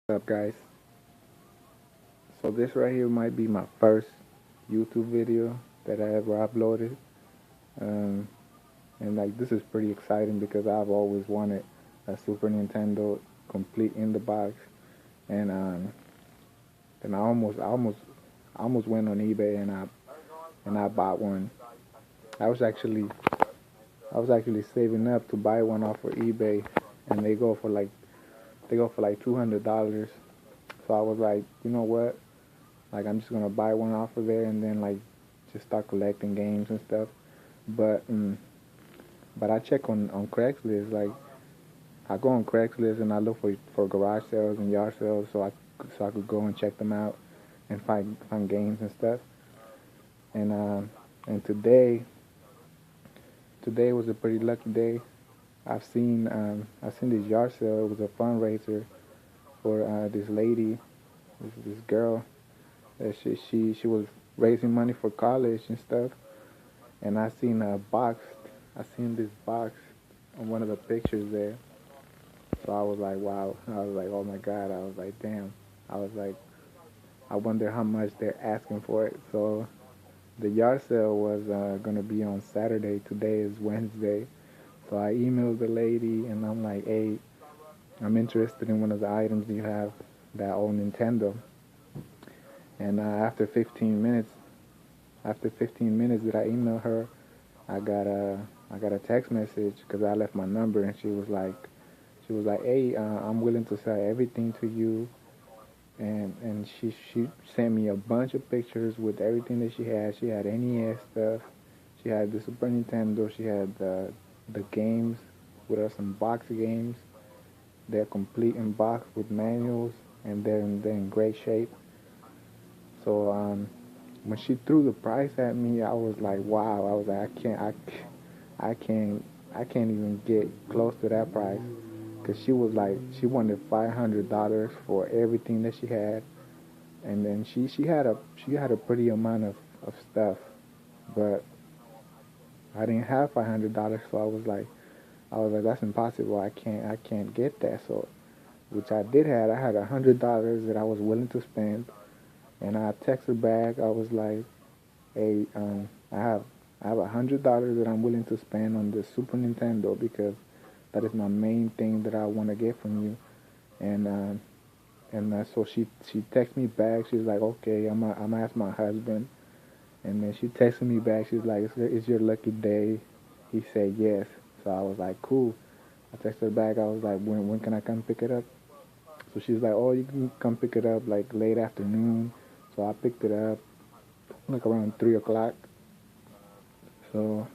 What's up, guys? So this right here might be my first YouTube video that I ever uploaded. Um, and like this is pretty exciting because I've always wanted a Super Nintendo complete in the box. And then I almost went on eBay and I bought one. I was actually I was actually saving up to buy one off of eBay, and they go for like $200. So I was like, you know what? Like I'm just gonna buy one off of there and then like just start collecting games and stuff. But but I check on Craigslist. Like I go on Craigslist and I look for garage sales and yard sales so I could go and check them out and find games and stuff. And and today was a pretty lucky day. I've seen this yard sale. It was a fundraiser for this lady, this girl. She was raising money for college and stuff. And I seen this box on one of the pictures there. So I was like, wow. I was like, oh my God. I was like, damn. I was like, I wonder how much they're asking for it. So the yard sale was gonna be on Saturday. Today is Wednesday. So I emailed the lady and I'm like, hey, I'm interested in one of the items you have that old Nintendo. And after 15 minutes that I emailed her, I got a I got a text message because I left my number, and she was like, hey, I'm willing to sell everything to you, and she sent me a bunch of pictures with everything that she had. She had NES stuff, she had the Super Nintendo, she had the games with her some box games. They're complete in box with manuals, and they're in great shape. So when she threw the price at me, I was like, wow. I was like, I can't, I can't even get close to that price. Cause she was like, she wanted $500 for everything that she had, and then she had a pretty amount of stuff, but I didn't have $500, so I was like, that's impossible. I can't get that. So, which I did have. I had $100 that I was willing to spend, and I texted back. I was like, hey, I have $100 that I'm willing to spend on the Super Nintendo because that is my main thing that I want to get from you. And so she texted me back. She's like, okay, I'm gonna ask my husband. And then she texted me back. She's like, it's your lucky day. He said yes. So I was like, cool. I texted her back. I was like, when can I come pick it up? So she's like, oh, you can come pick it up like late afternoon. So I picked it up like around 3 o'clock. So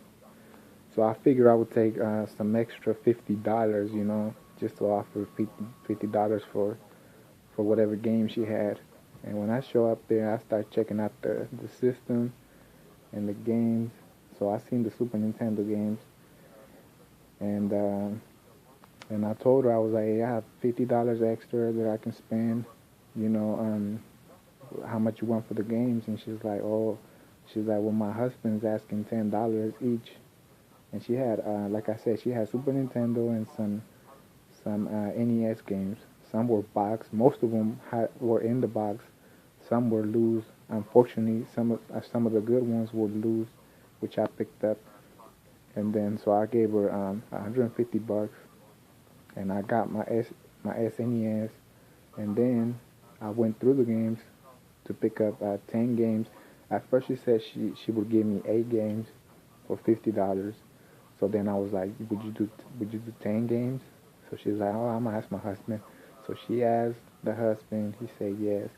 I figured I would take some extra $50, just to offer $50 for whatever game she had. And when I show up there, I start checking out the system and the games. So I seen the Super Nintendo games, and I told her I was like, hey, I have $50 extra that I can spend. You know, how much you want for the games? And she's like, well, my husband's asking $10 each. And she had, like I said, she had Super Nintendo and some NES games. Some were boxed. Most of them were in the box. Some were loose. Unfortunately, some of the good ones were loose, which I picked up. And then so I gave her $150, and I got my SNES. And then I went through the games to pick up 10 games. At first, she said she would give me 8 games for $50. So then I was like, would you do 10 games? So she's like, oh, I'm gonna ask my husband. So she asked the husband. He said yes.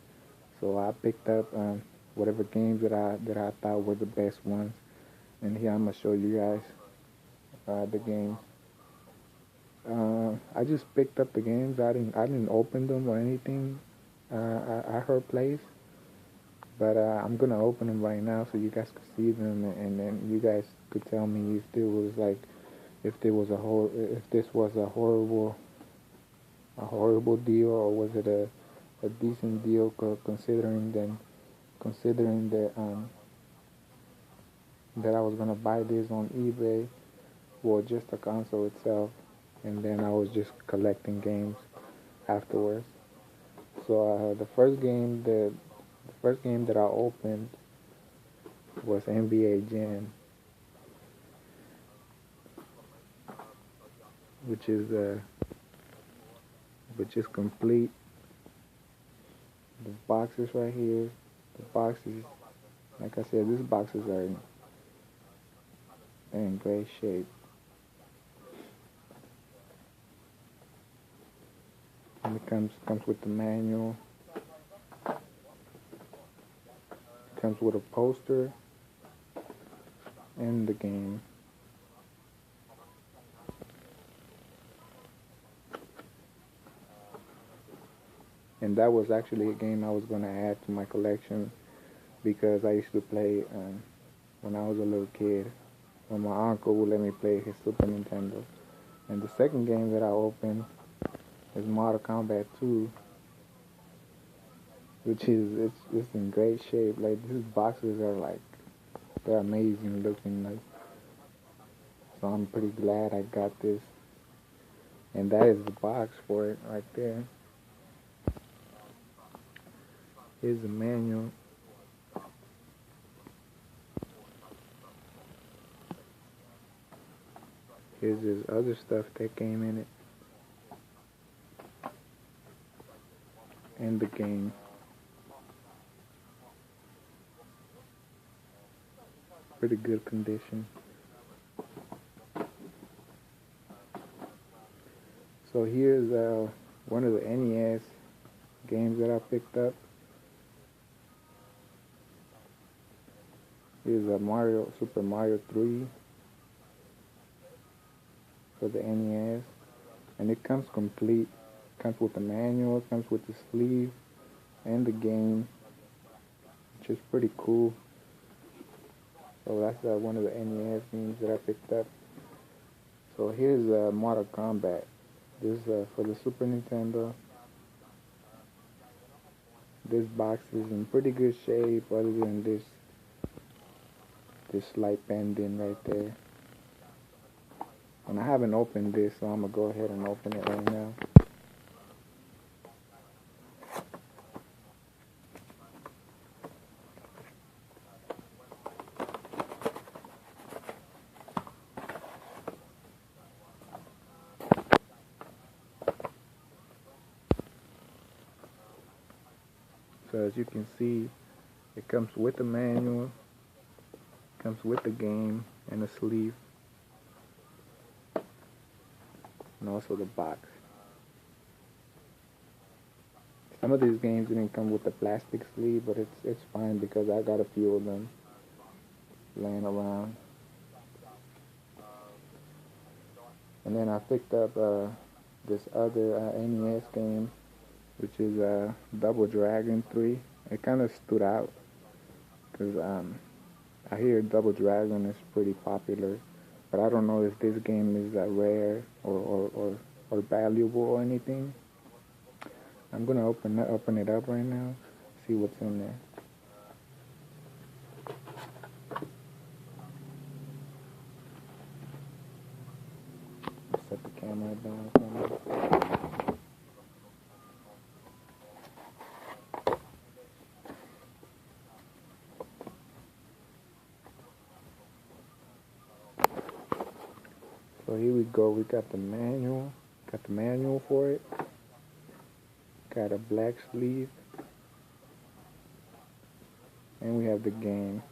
So I picked up whatever games that I thought were the best ones, and here I'm gonna show you guys the games. I just picked up the games. I didn't open them or anything. At her place, but I'm gonna open them right now so you guys could see them, and then you guys could tell me if this was a horrible deal, or was it a decent deal considering that I was gonna buy this on eBay, or just the console itself, and then I was just collecting games afterwards. So the first game that I opened was NBA Jam, which is uh, which is complete. The boxes right here, the boxes, like I said, these boxes are in great shape. And it comes with the manual, comes with a poster and the game. And that was actually a game I was going to add to my collection because I used to play when I was a little kid. When my uncle would let me play his Super Nintendo. And the second game that I opened is Mortal Kombat 2, which is it's in great shape. Like these boxes are like they're amazing looking. Like so, I'm pretty glad I got this. And that is the box for it right there. Here's the manual. Here's this other stuff that came in it. And the game. Pretty good condition. So here's one of the NES games that I picked up. Here's a Super Mario 3 for the NES. And it comes complete. It comes with the manual, it comes with the sleeve and the game, which is pretty cool. So that's one of the NES games that I picked up. So here's Mortal Kombat. This is for the Super Nintendo. This box is in pretty good shape other than this slight bending right there. And I haven't opened this, so I'm going to go ahead and open it right now. So as you can see, it comes with the manual, comes with the game and the sleeve, and also the box. Some of these games didn't come with the plastic sleeve, but it's fine because I got a few of them laying around. And then I picked up this other NES game, which is Double Dragon 3. It kind of stood out because I hear Double Dragon is pretty popular, but I don't know if this game is rare or valuable or anything. I'm gonna open it up right now, see what's in there. Set the camera down for me. So here we go. We got the manual. Got the manual for it. Got a black sleeve. And we have the game.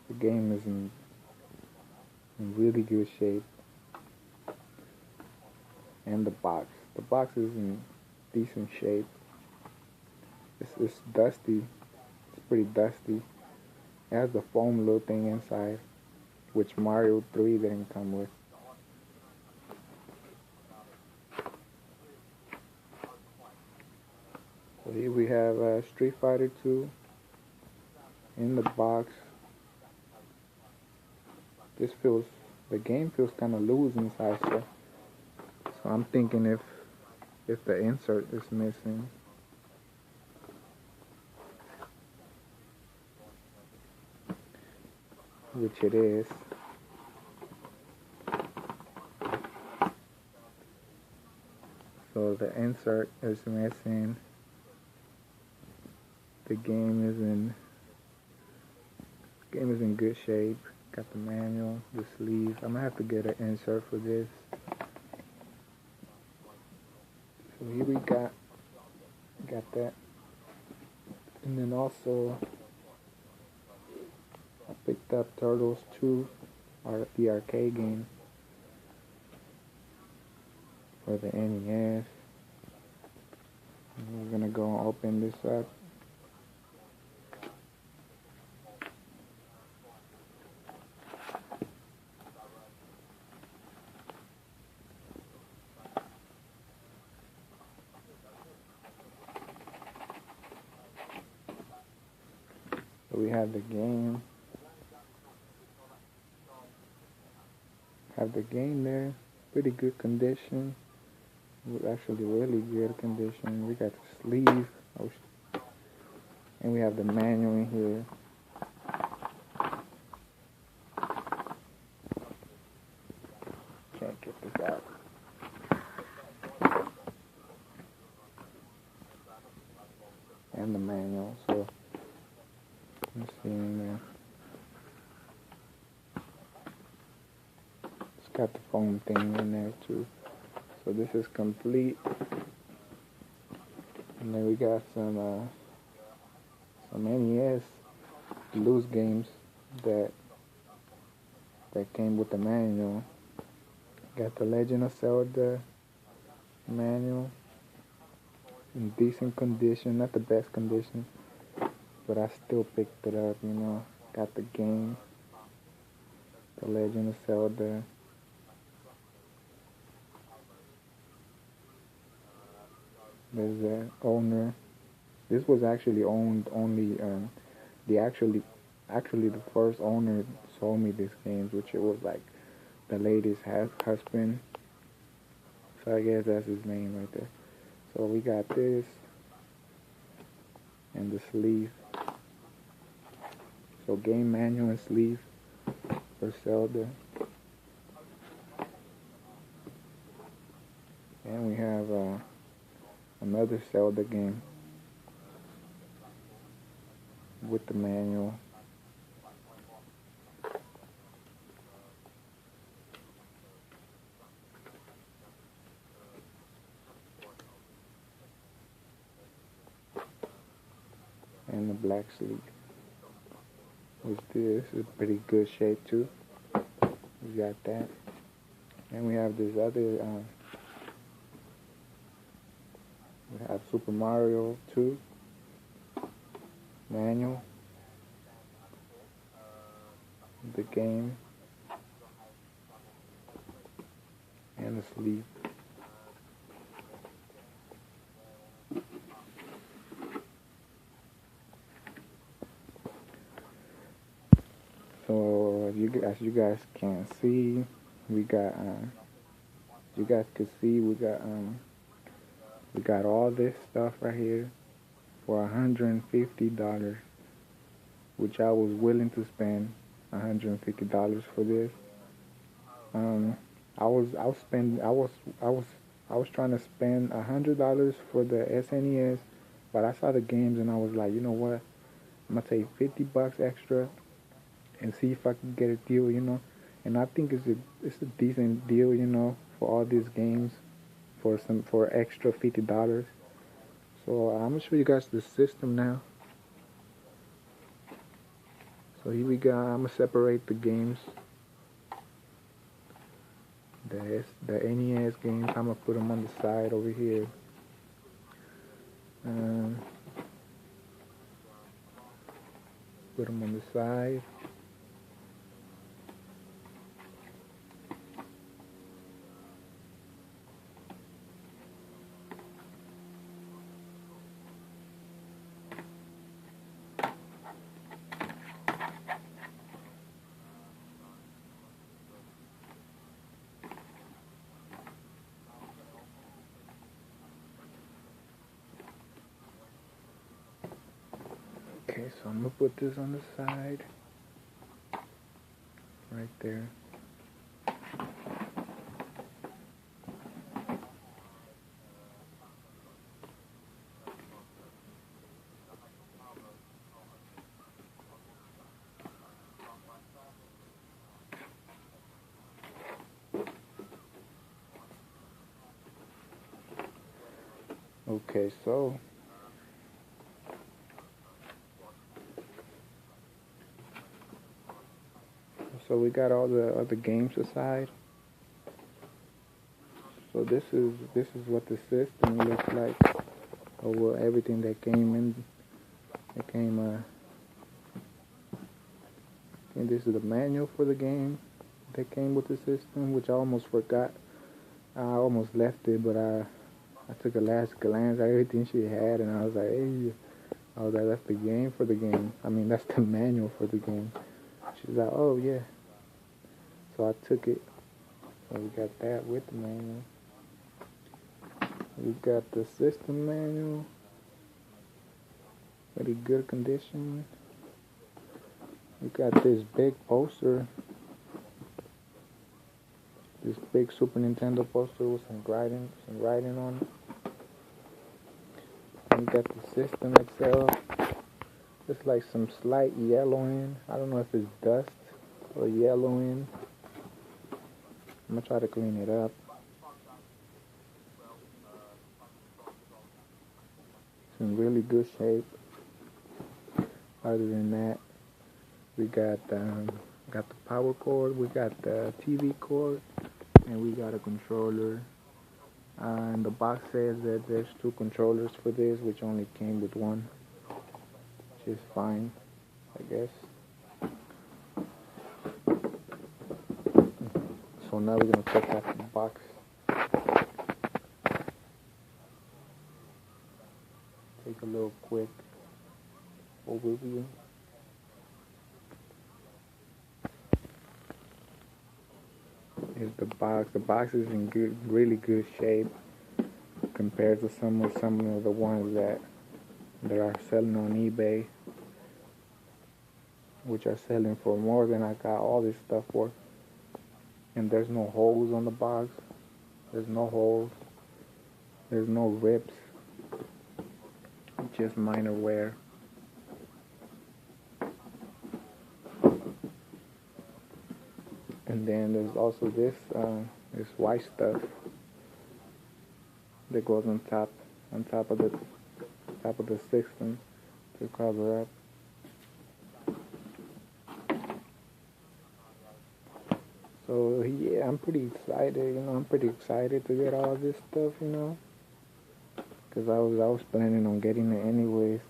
The game is in really good shape. And the box. The box is in decent shape. It's dusty. It's pretty dusty. It has the foam little thing inside, which Mario 3 didn't come with. So here we have Street Fighter 2 in the box. The game feels kind of loose inside, so I'm thinking if the insert is missing. Which it is. So the insert is missing. The game is in good shape. Got the manual, the sleeve. I'm gonna have to get an insert for this. So here we got that. And then also I picked up Turtles 2, the arcade game for the NES. And we're gonna go and open this up. So we have the game. Have the game there. Pretty good condition. Actually really good condition. We got the sleeve. And we have the manual in here. Can't get this out. And the manual. So let's see in there. It's got the foam thing in there too. So this is complete. And then we got some NES loose games that came with the manual. Got the Legend of Zelda manual in decent condition, not the best condition, but I still picked it up, you know. Got the game, the Legend of Zelda. There's the owner. This was actually owned only the first owner sold me these games, which it was like the lady's husband. So I guess that's his name right there. So we got this and the sleeve. So game manual and sleeve for Zelda. And we have another Zelda game with the manual. And the black sleeve. This is pretty good shape too. We got that. And we have this other, we have Super Mario 2 manual, the game, and the sleeve. So as you guys can see, we got you guys can see we got all this stuff right here for $150, which I was willing to spend $150 for this. I was trying to spend $100 for the SNES, but I saw the games and I was like, you know what? I'm gonna take $50 extra and see if I can get a deal, you know. And I think it's a decent deal, you know, for all these games for extra $50. So I'm gonna show you guys the system now. So here we go. I'm gonna separate the games. The NES games. I'm gonna put them on the side over here. Put them on the side. Okay, so I'm gonna put this on the side, right there. Okay, so we got all the other games aside. So this is what the system looks like. Or well, everything that came in, it came. And this is the manual for the game that came with the system, which I almost forgot. I almost left it, but I took a last glance at everything she had, and I was like, hey, I was like, that's the game for the game. I mean, that's the manual for the game. She's like, oh yeah. So I took it. So we got that with the manual. We got the system manual. Pretty good condition. We got this big poster. This big Super Nintendo poster with some writing on it. And we got the system itself. Just like some slight yellowing. I don't know if it's dust or yellowing. I'm gonna try to clean it up. It's in really good shape. Other than that, we got the power cord, we got the TV cord, and we got a controller. And the box says that there's two controllers for this, which only came with one, which is fine, I guess. So now we're gonna check out the box. Take a little quick overview. Here's the box. The box is in really good shape compared to some of the ones that are selling on eBay, which are selling for more than I got all this stuff for. And there's no holes on the box. There's no holes. There's no rips. Just minor wear. And then there's also this white stuff that goes on top of the system to cover up. So yeah, I'm pretty excited. I'm pretty excited to get all this stuff. Because I was planning on getting it anyways,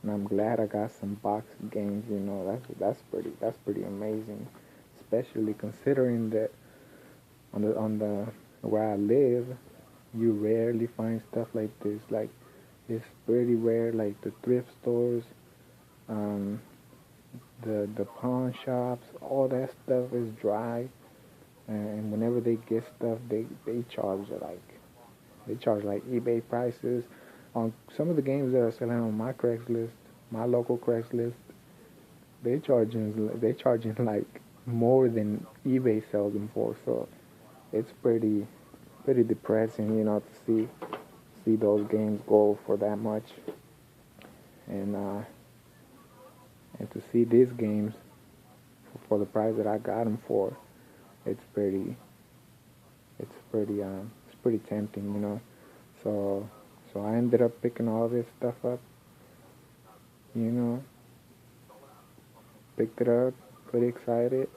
and I'm glad I got some box games. That's pretty amazing, especially considering that on the where I live, you rarely find stuff like this. Like, it's pretty rare. Like the thrift stores, um, the pawn shops, all that stuff is dry. And whenever they get stuff, they charge like eBay prices on some of the games that are selling on my Craigslist, my local Craigslist. They charging like more than eBay sells them for. So it's pretty depressing, to see those games go for that much, and to see these games for the price that I got them for. It's pretty it's pretty tempting. So I ended up picking all this stuff up, you know, picked it up, pretty excited.